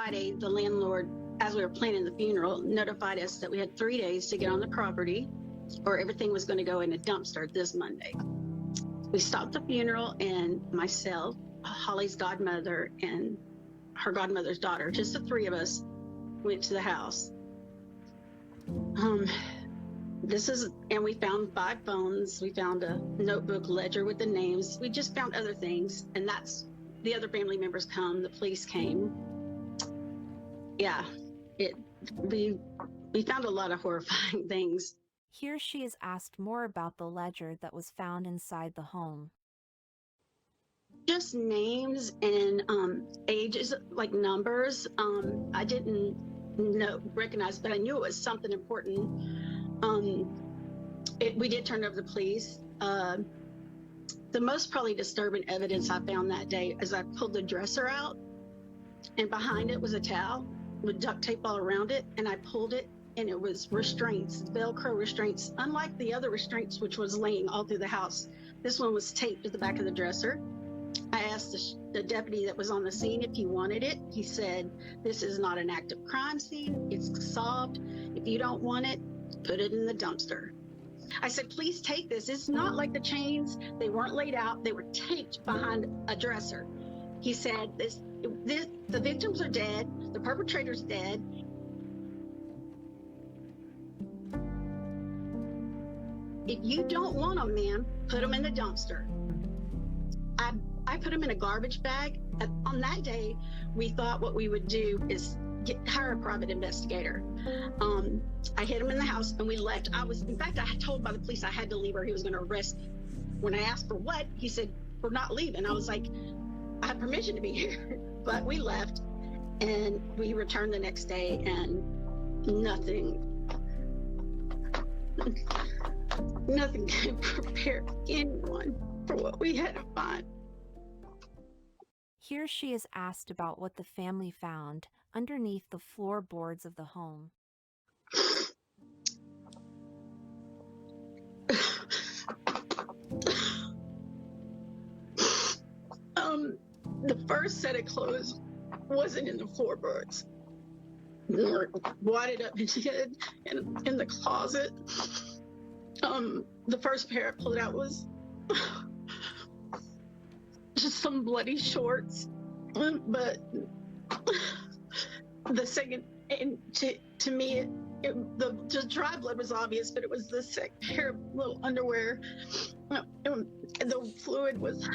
Friday, the landlord, as we were planning the funeral, notified us that we had 3 days to get on the property or everything was going to go in a dumpster this Monday. We stopped the funeral, and myself, Holly's godmother, and her godmother's daughter, just the three of us, went to the house. And we found 5 phones. We found a notebook ledger with the names. We just found other things, and that's the other family members come. The police came. Yeah, we found a lot of horrifying things. Here she is asked more about the ledger that was found inside the home. Just names and ages, like numbers. I didn't recognize, but I knew it was something important. We did turn it over to the police. The most probably disturbing evidence I found that day is I pulled the dresser out, and behind it was a towel with duct tape all around it, and I pulled it, and it was restraints, Velcro restraints, unlike the other restraints which was laying all through the house. This one was taped to the back of the dresser. I asked the deputy that was on the scene if he wanted it. He said, "This is not an active crime scene. It's solved. If you don't want it, put it in the dumpster." I said, "Please take this. It's not like the chains. They weren't laid out. They were taped behind a dresser." He said, the victims are dead. The perpetrator's dead. If you don't want them, ma'am, put them in the dumpster. I put them in a garbage bag. On that day, we thought what we would do is hire a private investigator. I hid him in the house, and we left. In fact, I told by the police I had to leave, or he was going to arrest me. When I asked for what, he said, "We're not leaving." I was like, "I have permission to be here." But we left, and we returned the next day, and nothing could prepare anyone for what we had to find. Here she is asked about what the family found underneath the floorboards of the home. The first set of clothes wasn't in the floorboards. They were wadded up in the closet. The first pair I pulled out was just some bloody shorts, but the second, and to me, the dry blood was obvious, but it was the second pair of little underwear. And the fluid was,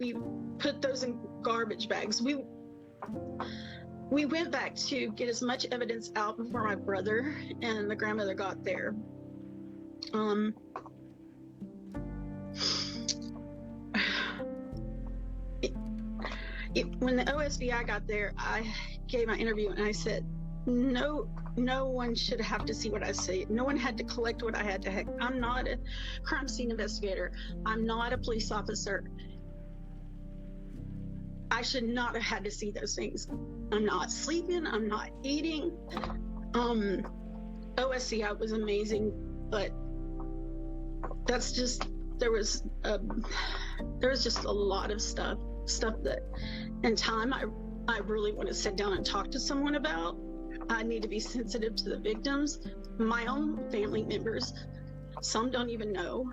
we put those in garbage bags. We went back to get as much evidence out before my brother and the grandmother got there. When the OSBI got there, I gave my interview and I said, no one should have to see what I say. No one had to collect what I had to. I'm not a crime scene investigator. I'm not a police officer. I should not have had to see those things. I'm not sleeping. I'm not eating. OSCI was amazing, but that's just, there was just a lot of stuff that in time I really want to sit down and talk to someone about. I need to be sensitive to the victims, my own family members. Some don't even know.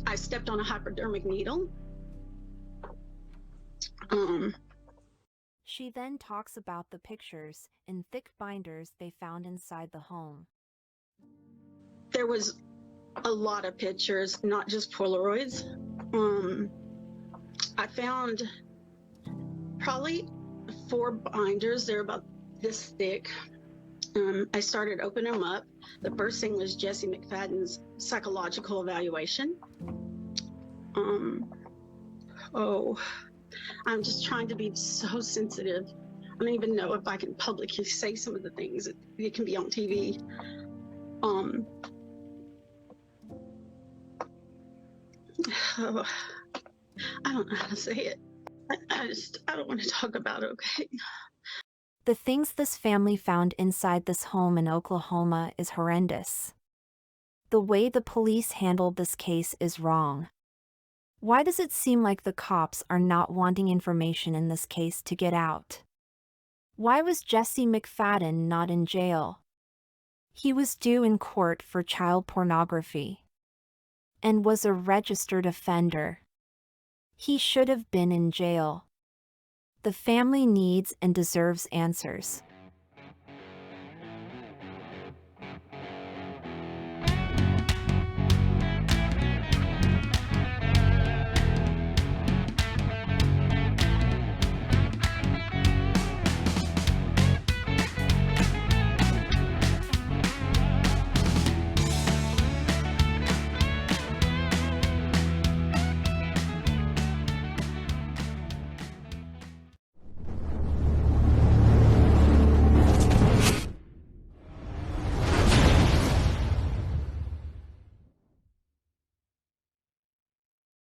I stepped on a hypodermic needle. She then talks about the pictures in thick binders they found inside the home. There was a lot of pictures, not just Polaroids. I found probably 4 binders. They're about this thick. I started opening them up. The first thing was Jesse McFadden's psychological evaluation. I'm just trying to be so sensitive. I don't even know if I can publicly say some of the things. It can be on TV. I don't know how to say it. I don't want to talk about it, okay? The things this family found inside this home in Oklahoma is horrendous. The way the police handled this case is wrong. Why does it seem like the cops are not wanting information in this case to get out? Why was Jesse McFadden not in jail? He was due in court for child pornography and was a registered offender. He should have been in jail. The family needs and deserves answers.